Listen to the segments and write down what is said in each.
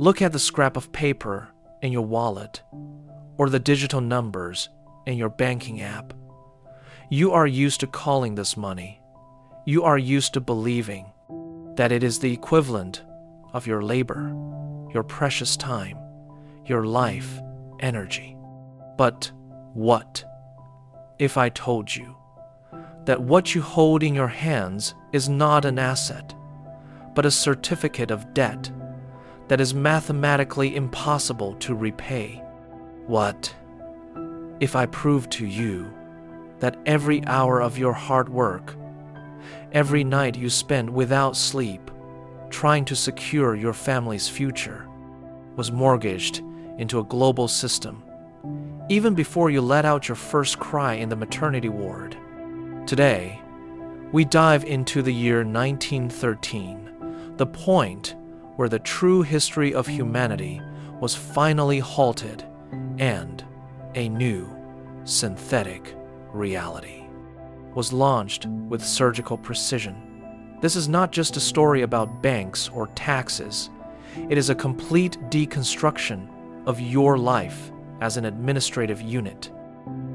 Look at the scrap of paper in your wallet or the digital numbers in your banking app. You are used to calling this money. You are used to believing that it is the equivalent of your labor, your precious time, your life, energy. But what if I told you that what you hold in your hands is not an asset, but a certificate of debt that is mathematically impossible to repay? What if I proved to you that every hour of your hard work, every night you spend without sleep trying to secure your family's future, was mortgaged into a global system, even before you let out your first cry in the maternity ward? Today, we dive into the year 1913, the point where the true history of humanity was finally halted and a new synthetic reality was launched with surgical precision. This is not just a story about banks or taxes. It is a complete deconstruction of your life as an administrative unit.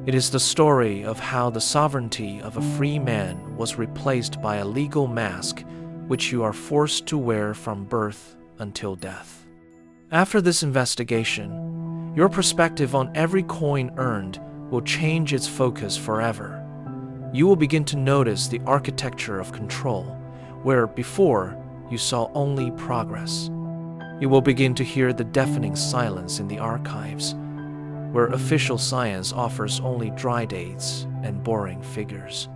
It is the story of how the sovereignty of a free man was replaced by a legal mask which you are forced to wear from birth until death. After this investigation, your perspective on every coin earned will change its focus forever. You will begin to notice the architecture of control, where before you saw only progress. You will begin to hear the deafening silence in the archives, where official science offers only dry dates and boring figures.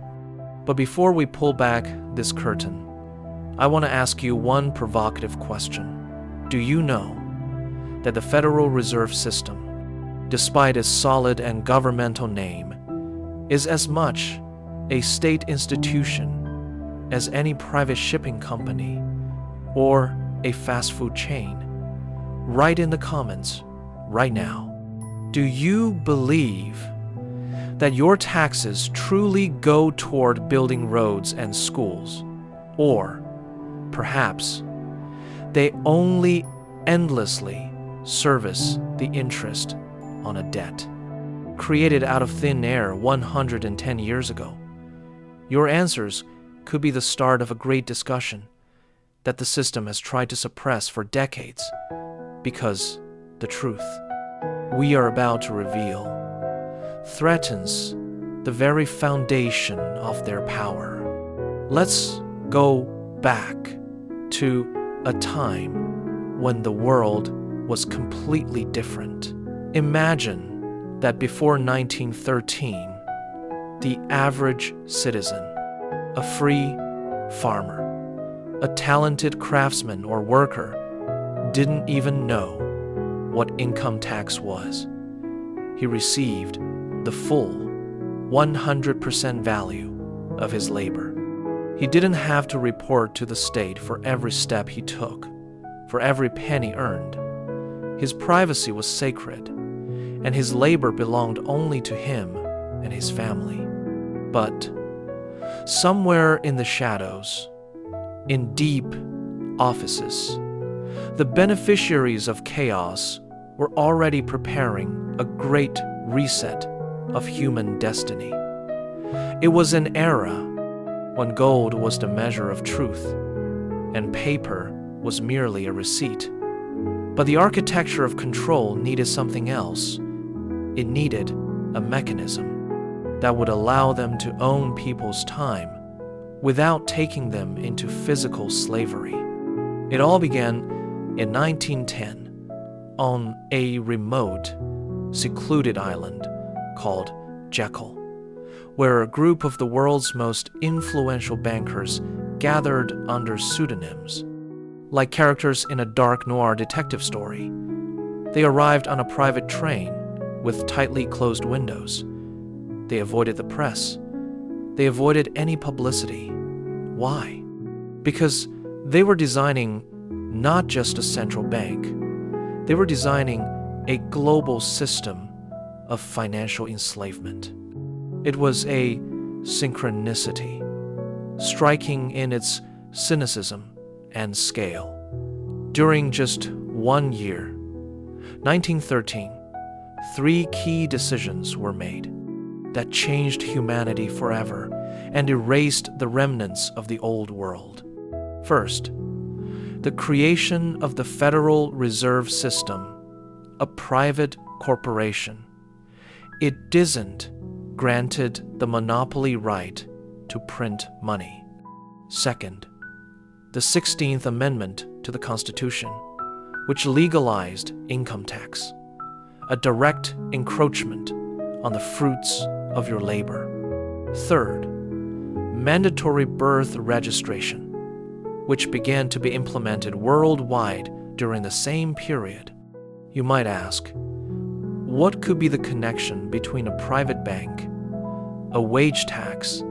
But before we pull back this curtain, I want to ask you one provocative question. Do you know that the Federal Reserve System, despite its solid and governmental name, is as much a state institution as any private shipping company or a fast food chain? Write in the comments right now. Do you believe that your taxes truly go toward building roads and schools? Or perhaps they only endlessly service the interest on a debt created out of thin air 110 years ago? Your answers could be the start of a great discussion that the system has tried to suppress for decades, because the truth we are about to reveal threatens the very foundation of their power. Let's go back to a time when the world was completely different. Imagine that before 1913, the average citizen, a free farmer, a talented craftsman or worker, didn't even know what income tax was. He received the full 100% value of his labor. He didn't have to report to the state for every step he took, for every penny earned. His privacy was sacred, and his labor belonged only to him and his family. But somewhere in the shadows, in deep offices, the beneficiaries of chaos were already preparing a great reset of human destiny. It was an era when gold was the measure of truth and paper was merely a receipt. But the architecture of control needed something else. It needed a mechanism that would allow them to own people's time without taking them into physical slavery. It all began in 1910 on a remote, secluded island called Jekyll, where a group of the world's most influential bankers gathered under pseudonyms, like characters in a dark noir detective story. They arrived on a private train with tightly closed windows. They avoided the press. They avoided any publicity. Why? Because they were designing not just a central bank. They were designing a global system of financial enslavement. It was a synchronicity, striking in its cynicism and scale. During just 1 year. 1913, 3 key decisions were made that changed humanity forever and erased the remnants of the old world. First, the creation of the Federal Reserve System, a private corporation. It didn't granted the monopoly right to print money. Second, the 16th Amendment to the Constitution, which legalized income tax, a direct encroachment on the fruits of your labor. Third, mandatory birth registration, which began to be implemented worldwide during the same period. You might ask, what could be the connection between a private bank, a wage tax,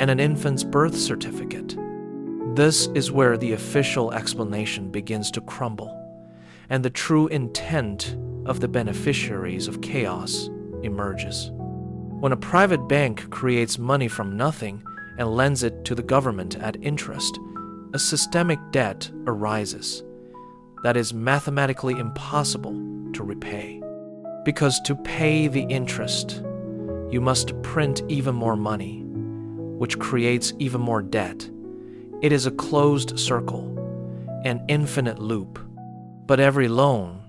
and an infant's birth certificate? This is where the official explanation begins to crumble, and the true intent of the beneficiaries of chaos emerges. When a private bank creates money from nothing and lends it to the government at interest, a systemic debt arises that is mathematically impossible to repay. Because to pay the interest, you must print even more money, which creates even more debt. It is a closed circle, an infinite loop. But every loan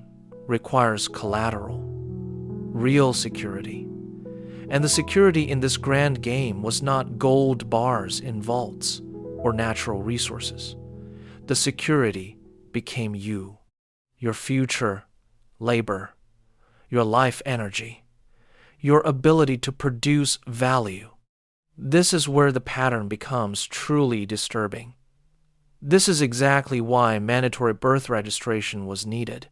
requires collateral, real security. And the security in this grand game was not gold bars in vaults or natural resources. The security became you, your future labor, your life energy, your ability to produce value. This is where the pattern becomes truly disturbing. This is exactly why mandatory birth registration was needed.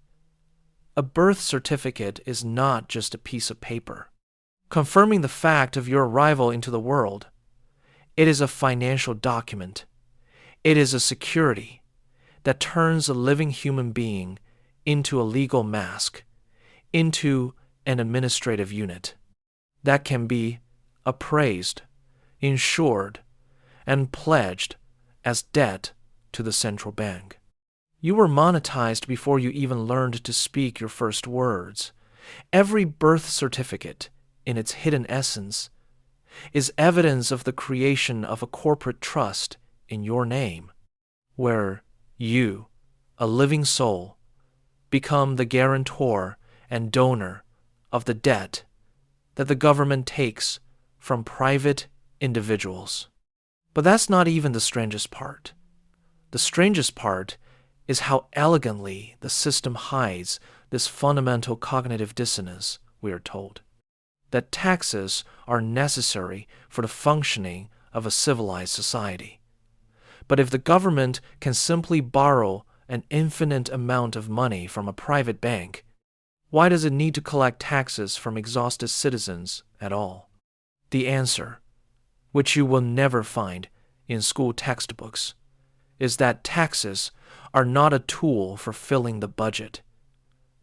A birth certificate is not just a piece of paper confirming the fact of your arrival into the world. It is a financial document. It is a security that turns a living human being into a legal mask, into an administrative unit that can be appraised, insured, and pledged as debt to the central bank. You were monetized before you even learned to speak your first words. Every birth certificate, in its hidden essence, is evidence of the creation of a corporate trust in your name, where you, a living soul, become the guarantor and donor of the debt that the government takes from private individuals. But that's not even the strangest part. The strangest part is how elegantly the system hides this fundamental cognitive dissonance, we are told. That taxes are necessary for the functioning of a civilized society. But if the government can simply borrow an infinite amount of money from a private bank, why does it need to collect taxes from exhausted citizens at all? The answer, which you will never find in school textbooks, is that taxes are not a tool for filling the budget.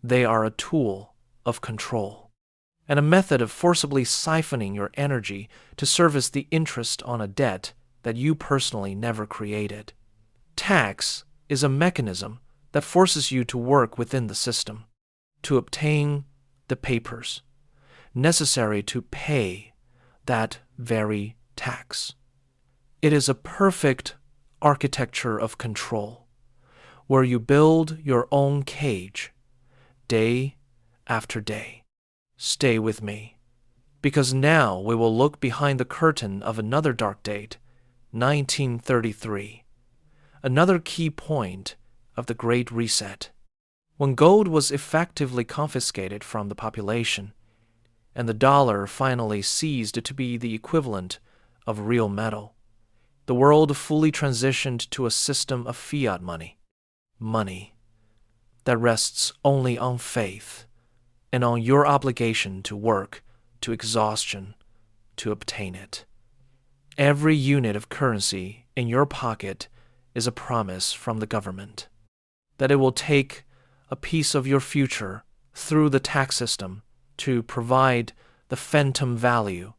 They are a tool of control, and a method of forcibly siphoning your energy to service the interest on a debt that you personally never created. Tax is a mechanism that forces you to work within the system, to obtain the papers necessary to pay that very tax. It is a perfect architecture of control, where you build your own cage day after day. Stay with me, because now we will look behind the curtain of another dark date, 1933, another key point of the Great Reset, when gold was effectively confiscated from the population, and the dollar finally ceased to be the equivalent of real metal. The world fully transitioned to a system of fiat money, money that rests only on faith and on your obligation to work to exhaustion to obtain it. Every unit of currency in your pocket is a promise from the government that it will take a piece of your future through the tax system to provide the phantom value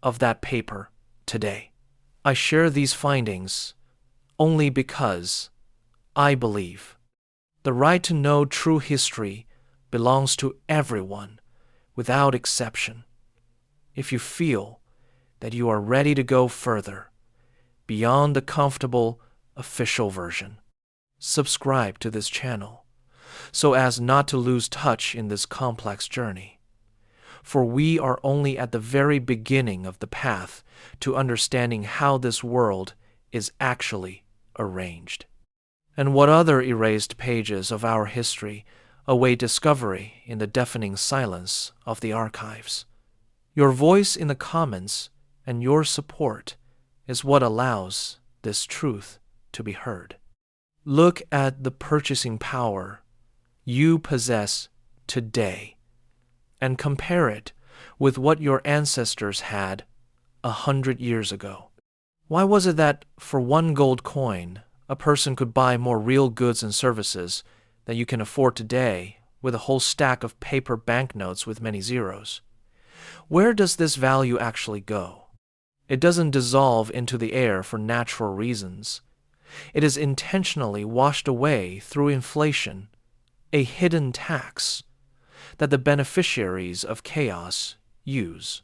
of that paper today. I share these findings only because I believe The right to know true history belongs to everyone, without exception. If you feel that you are ready to go further, beyond the comfortable official version, subscribe to this channel so as not to lose touch in this complex journey. For we are only at the very beginning of the path to understanding how this world is actually arranged, and what other erased pages of our history await discovery in the deafening silence of the archives. Your voice in the comments and your support is what allows this truth to be heard. Look at the purchasing power you possess today and compare it with what your ancestors had 100 years ago. Why was it that for one gold coin, a person could buy more real goods and services than you can afford today with a whole stack of paper banknotes with many zeros? Where does this value actually go? It doesn't dissolve into the air for natural reasons. It is intentionally washed away through inflation, a hidden tax that the beneficiaries of chaos use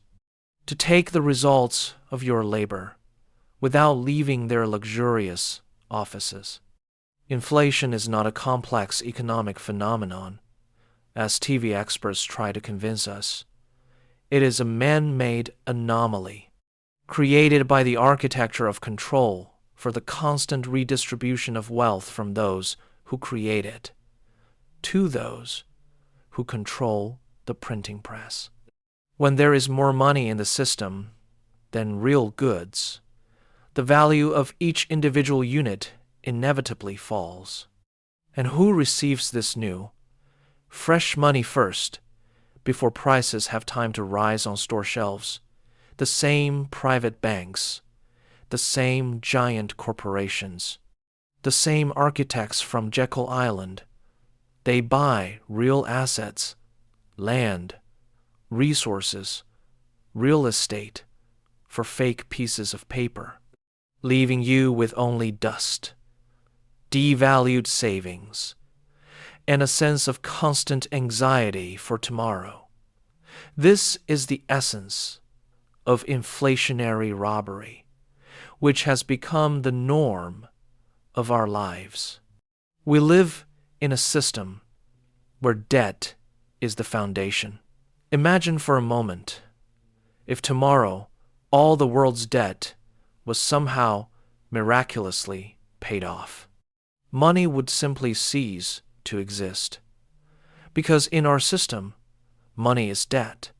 to take the results of your labor without leaving their luxurious offices. Inflation is not a complex economic phenomenon, as TV experts try to convince us. It is a man-made anomaly created by the architecture of control for the constant redistribution of wealth from those who create it to those who control the printing press. When there is more money in the system than real goods, the value of each individual unit inevitably falls. And who receives this new, fresh money first, before prices have time to rise on store shelves? The same private banks, the same giant corporations, the same architects from Jekyll Island. They buy real assets, land, resources, real estate for fake pieces of paper, leaving you with only dust, devalued savings, and a sense of constant anxiety for tomorrow. This is the essence of inflationary robbery, which has become the norm of our lives. We live in a system where debt is the foundation. Imagine for a moment if tomorrow all the world's debt was somehow miraculously paid off. Money would simply cease to exist. Because in our system, money is debt.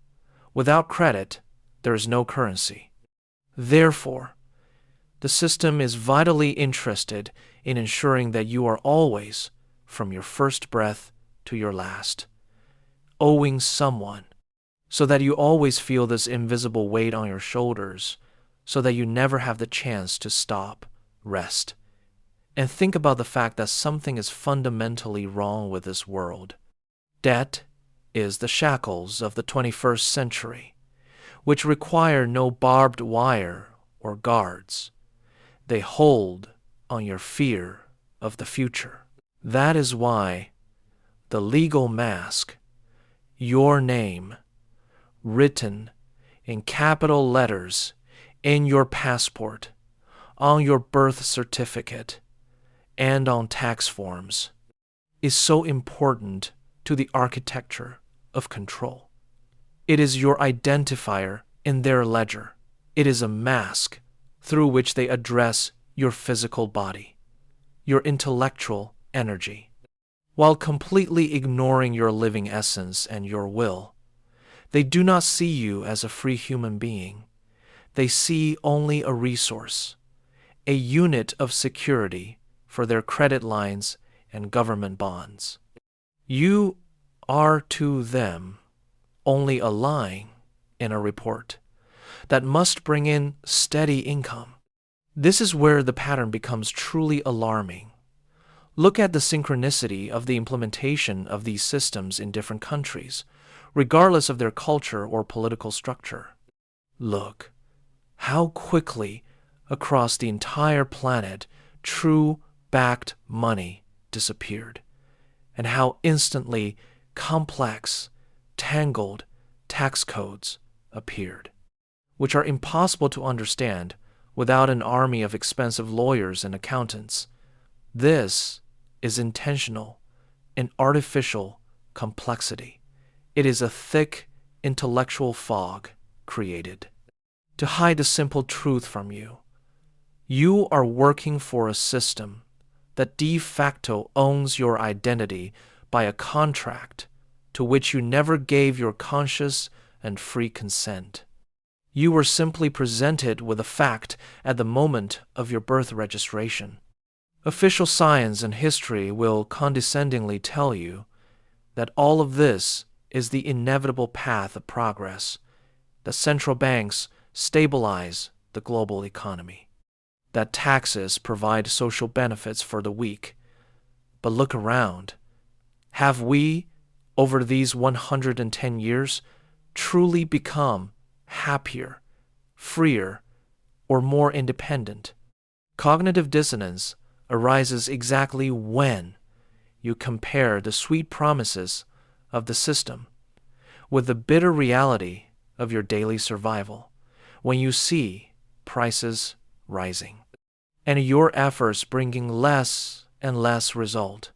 Without credit, there is no currency. Therefore, the system is vitally interested in ensuring that you are always, from your first breath to your last, owing someone, so that you always feel this invisible weight on your shoulders, so that you never have the chance to stop, rest, and think about the fact that something is fundamentally wrong with this world. Debt is the shackles of the 21st century, which require no barbed wire or guards. They hold on your fear of the future. That is why the legal mask, your name, written in capital letters in your passport, on your birth certificate, and on tax forms, is so important to the architecture of control. It is your identifier in their ledger. It is a mask through which they address your physical body, your intellectual energy, while completely ignoring your living essence and your will. They do not see you as a free human being. They see only a resource, a unit of security for their credit lines and government bonds. You are to them only a line in a report that must bring in steady income. This is where the pattern becomes truly alarming. Look at the synchronicity of the implementation of these systems in different countries, regardless of their culture or political structure. Look how quickly across the entire planet true backed money disappeared, and how instantly complex, tangled tax codes appeared, which are impossible to understand without an army of expensive lawyers and accountants. This is intentional and artificial complexity. It is a thick intellectual fog created to hide the simple truth from you. You are working for a system that de facto owns your identity by a contract to which you never gave your conscious and free consent. You were simply presented with a fact at the moment of your birth registration. Official science and history will condescendingly tell you that all of this is the inevitable path of progress, that central banks stabilize the global economy, that taxes provide social benefits for the weak. But look around. Have we, over these 110 years, truly become happier, freer, or more independent? Cognitive dissonance arises exactly when you compare the sweet promises of the system with the bitter reality of your daily survival, when you see prices rising and your efforts bringing less and less result.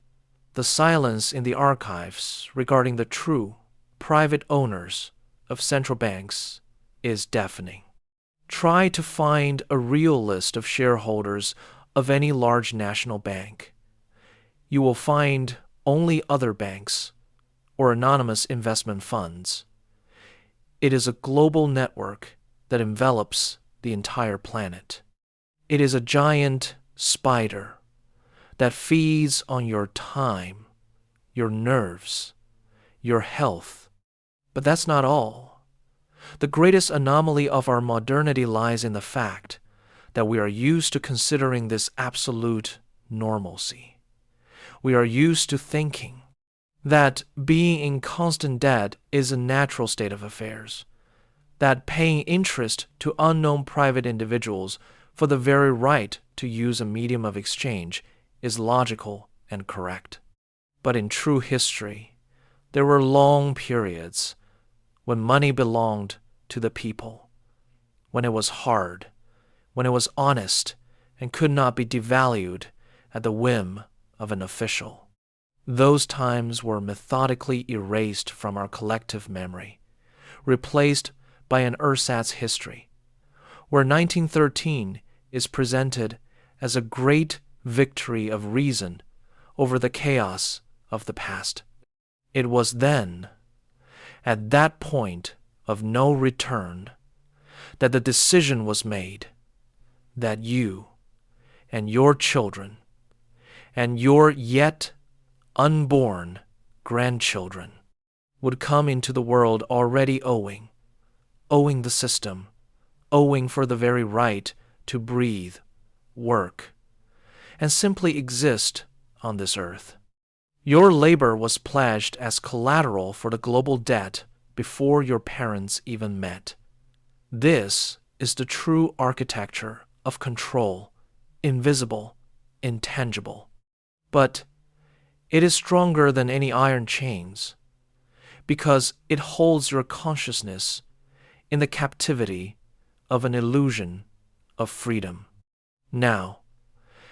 The silence in the archives regarding the true private owners of central banks is deafening. Try to find a real list of shareholders of any large national bank. You will find only other banks or anonymous investment funds. It is a global network that envelops the entire planet. It is a giant spider that feeds on your time, your nerves, your health. But that's not all. The greatest anomaly of our modernity lies in the fact that we are used to considering this absolute normalcy. We are used to thinking that being in constant debt is a natural state of affairs, that paying interest to unknown private individuals for the very right to use a medium of exchange is logical and correct. But in true history, there were long periods when money belonged to the people, when it was hard, when it was honest and could not be devalued at the whim of an official. Those times were methodically erased from our collective memory, replaced by an ersatz history, where 1913 is presented as a great victory of reason over the chaos of the past. It was then, at that point of no return, that the decision was made that you and your children and your yet unborn grandchildren would come into the world already owing the system, owing for the very right to breathe, work, and simply exist on this earth. Your labor was pledged as collateral for the global debt before your parents even met. This is the true architecture of control, invisible, intangible. But it is stronger than any iron chains, because it holds your consciousness in the captivity of an illusion of freedom. Now,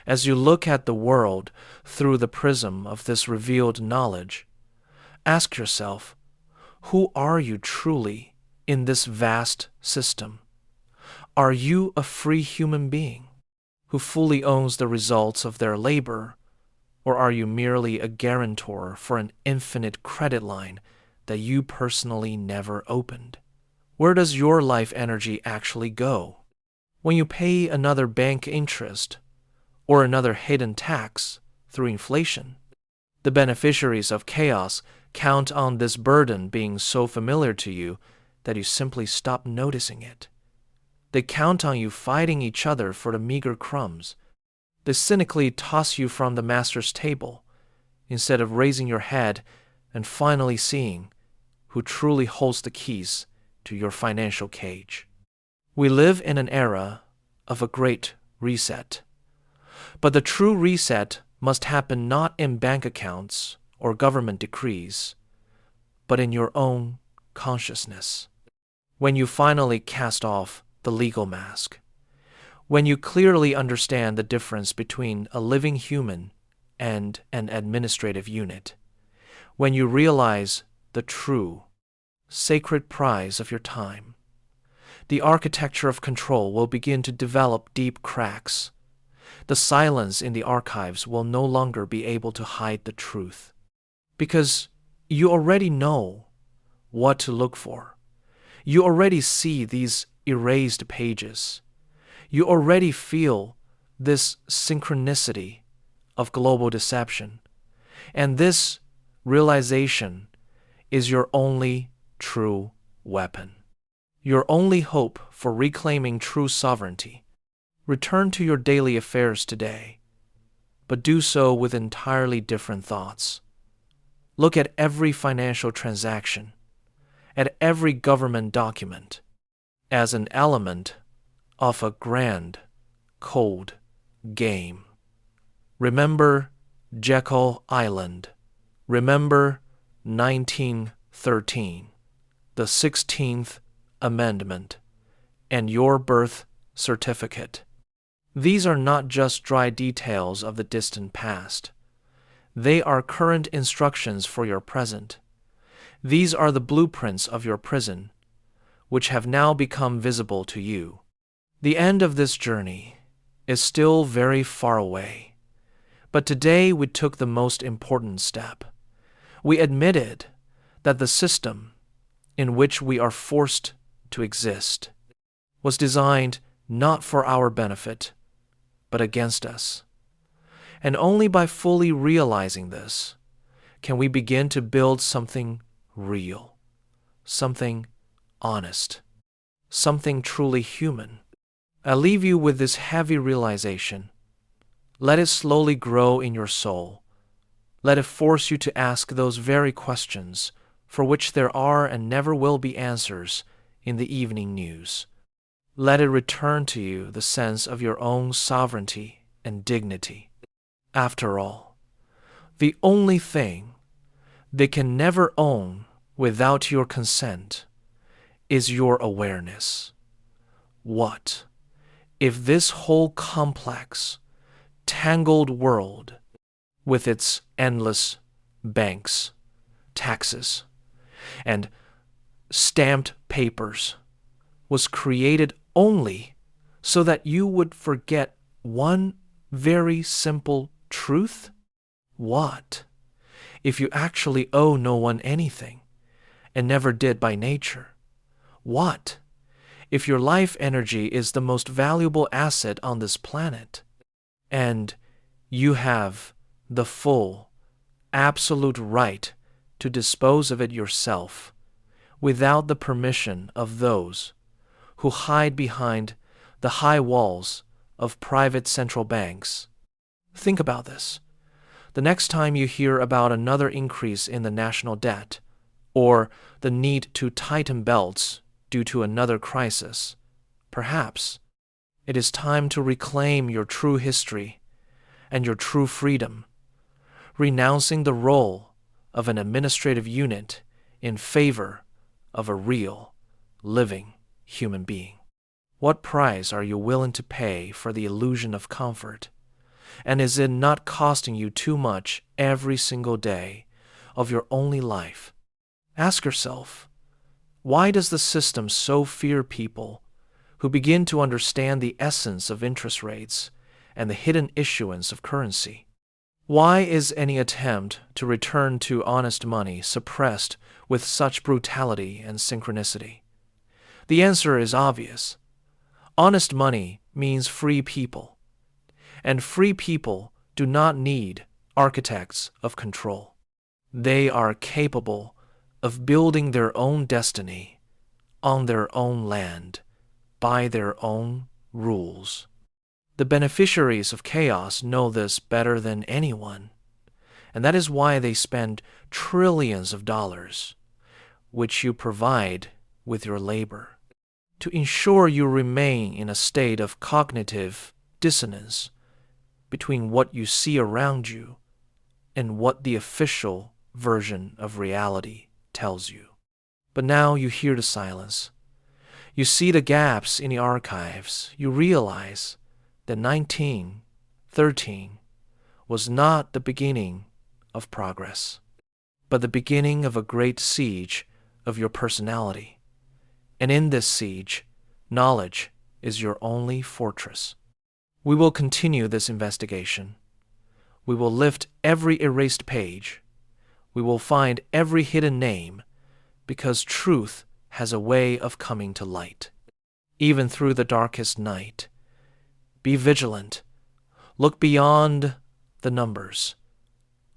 as you look at the world through the prism of this revealed knowledge, ask yourself, who are you truly in this vast system? Are you a free human being who fully owns the results of their labor, or are you merely a guarantor for an infinite credit line that you personally never opened? Where does your life energy actually go? When you pay another bank interest or another hidden tax through inflation, the beneficiaries of chaos count on this burden being so familiar to you that you simply stop noticing it. They count on you fighting each other for the meager crumbs. They cynically toss you from the master's table instead of raising your head and finally seeing who truly holds the keys to your financial cage. We live in an era of a great reset. But the true reset must happen not in bank accounts or government decrees, but in your own consciousness. When you finally cast off the legal mask, when you clearly understand the difference between a living human and an administrative unit, when you realize the true, sacred prize of your time, the architecture of control will begin to develop deep cracks. The silence in the archives will no longer be able to hide the truth, because you already know what to look for. You already see these erased pages. You already feel this synchronicity of global deception. And this realization is your only true weapon, your only hope for reclaiming true sovereignty. Return to your daily affairs today, but do so with entirely different thoughts. Look at every financial transaction, at every government document, as an element of a grand, cold game. Remember Jekyll Island. Remember 1913, the 16th Amendment, and your birth certificate. These are not just dry details of the distant past. They are current instructions for your present. These are the blueprints of your prison, which have now become visible to you. The end of this journey is still very far away, but today we took the most important step. We admitted that the system in which we are forced to exist was designed not for our benefit, but against us. And only by fully realizing this can we begin to build something real, something honest, something truly human. I leave you with this heavy realization. Let it slowly grow in your soul. Let it force you to ask those very questions for which there are and never will be answers in the evening news. Let it return to you the sense of your own sovereignty and dignity. After all, the only thing they can never own without your consent is your awareness. What if this whole complex, tangled world, with its endless banks, taxes, and stamped papers, was created only so that you would forget one very simple truth? What if you actually owe no one anything and never did by nature? What if your life energy is the most valuable asset on this planet and you have the full, absolute right to dispose of it yourself without the permission of those who hide behind the high walls of private central banks? Think about this. The next time you hear about another increase in the national debt or the need to tighten belts due to another crisis, perhaps it is time to reclaim your true history and your true freedom, renouncing the role of an administrative unit in favor of a real, living human being. What price are you willing to pay for the illusion of comfort? And is it not costing you too much every single day of your only life? Ask yourself, why does the system so fear people who begin to understand the essence of interest rates and the hidden issuance of currency? Why is any attempt to return to honest money suppressed with such brutality and synchronicity? The answer is obvious. Honest money means free people, and free people do not need architects of control. They are capable of building their own destiny on their own land by their own rules. The beneficiaries of chaos know this better than anyone, and that is why they spend trillions of dollars, which you provide with your labor, to ensure you remain in a state of cognitive dissonance between what you see around you and what the official version of reality tells you. But now you hear the silence. You see the gaps in the archives. You realize that 1913 was not the beginning of progress, but the beginning of a great siege of your personality. And in this siege, knowledge is your only fortress. We will continue this investigation. We will lift every erased page. We will find every hidden name, because truth has a way of coming to light, even through the darkest night. Be vigilant. Look beyond the numbers,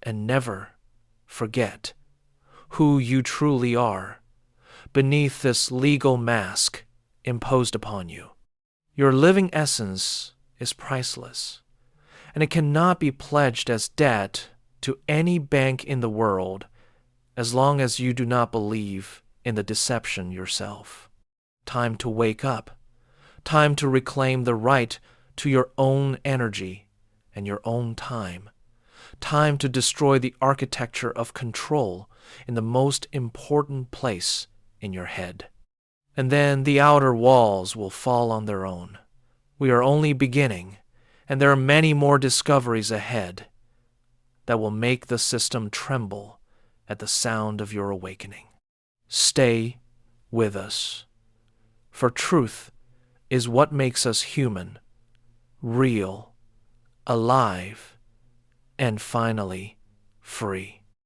and never forget who you truly are beneath this legal mask imposed upon you. Your living essence is priceless, and it cannot be pledged as debt to any bank in the world as long as you do not believe in the deception yourself. Time to wake up. Time to reclaim the right to your own energy and your own time. Time to destroy the architecture of control in the most important place in your head. And then the outer walls will fall on their own. We are only beginning, and there are many more discoveries ahead that will make the system tremble at the sound of your awakening. Stay with us, for truth is what makes us human, real, alive, and finally free.